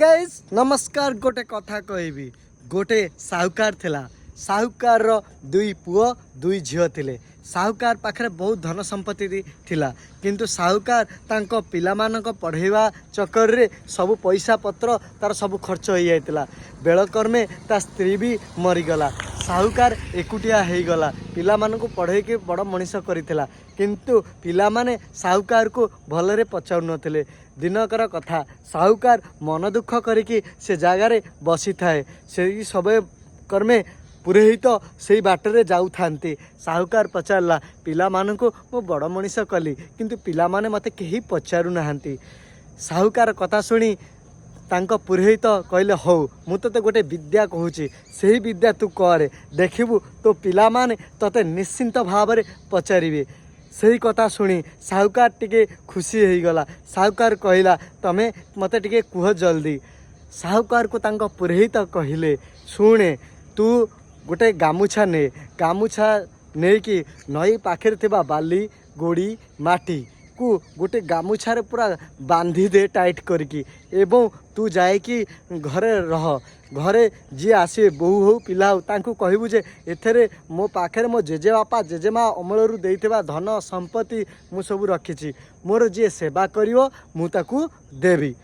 Guys नमस्कार। गोटे कथा कहबी गोटे साहुकार थिला। साहुकार रो दुई पुओ दुई झियो थिले। साहुकार पाखरे बहुत धन संपत्ति थिला किंतु साहुकार तांको पिलामानक पढ़ेवा चक्कर रे सब पैसा पत्र तार सब खर्च हो जाइतिला। बेलकर्मे ता स्त्री भी मरीगला। साहुकार एकुटिया हो गला। पिलामानकु पढ़े के बड़ मनीष करिथिला किंतु पिलामाने साहुकार को भलरे पचाउ नथिले। दिनकर कथा साहुकार मन दुख करिकी से जगार बसी थाए। से सब कर्मे पुरोहित से बाटरे जाऊ थांती। साहुकार पचारला पिला मानकु मो बड़ मनीष कली किंतु पिला माने मते केही पचारू नाहांती। साहुकार कथा सुनी तांको पुरोहित कहले हौ मु तते गोटे विद्या कहूची सही विद्या तू करे देखिबू तो पिला माने तते निश्चिंत भाव रे पचारिबे। सही कथा शुणी साहुकार टिके खुशी हो गला। साहुकार कहला तमे मते टिके कुह जल्दी। साहुकार को तांको पुरोहित कहले शुणे तू गोटे गामुछा ने गामुछा नहीं कि नई पाखे थिबा बाली गोड़ी माटी को गोटे गामुछारे पूरा बांधी दे टाइट करके एवं तू जाए कि घरे रह। घरे जी आसे बहु हो पिला हो तांकु कहबू जे एथरे मो पाखे मो जेजेबापा जेजेमा अमलरू देइथिबा धन संपत्ति मु सब रखिछि। मोर जी सेवा करिवो मु ताकू देवी।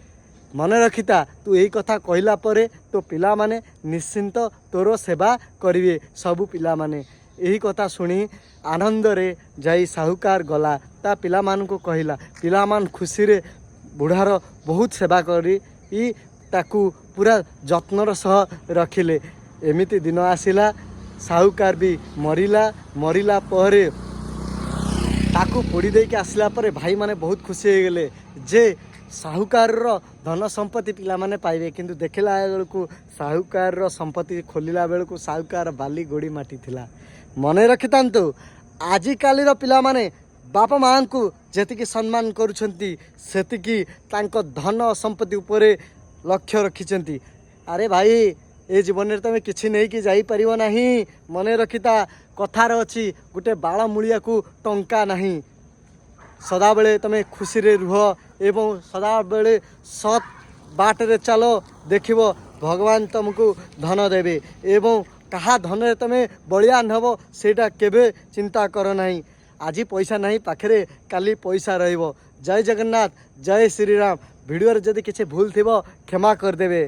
मन रखिता तू यही कथा कहला परे तो पिला माने निश्चिंत तोर सेवा करिवे सबु पिला माने। यही कथा शुणी आनंद रे जाई साहुकार गला ता पिला मान को कहला। पिला मान खुशी रे बुढ़ार बहुत सेवा करी ताकू पूरा जत्नर सह रखिले। एमिति दिन आसिला साहुकार भी मरिला। मरिला परे ताकू पोड़ी दे के आसला परे भाई माने बहुत खुशी हो गले जे साहुकार रो धन संपत्ति पिला माने पाइबे किंतु देखला बेलू साहुकार रो संपत्ति खोलिला बेलू साहुकार बाली गोड़ी माटी थिला। मने रखितांतु आजिकालीर पिला माने बापा माँ को जेतिकी सम्मान करुछंती सेतिकी तांको धन संपत्ति उपरे लक्ष्य रखिछंती। अरे भाई ए जीवन में तुम किसी नहीं कि जाई परिबो नहीं। मने रखिता कथार अच्छी गोटे बाल मूलिया को टंका नहीं। सदा बेले तुम खुशी रे रुह एवं सदा बेले सत बाटरे चलो देखिबो भगवान तुमको धन देवे एवं कहा धन रे तुम बलियान हबो सेटा केबे चिंता कर नहीं। आज पैसा नहीं पाखरे काली पैसा रहिबो। जय जगन्नाथ जय श्री राम। वीडियो रे जदि किसी भूल थिबो क्षमा कर देवे।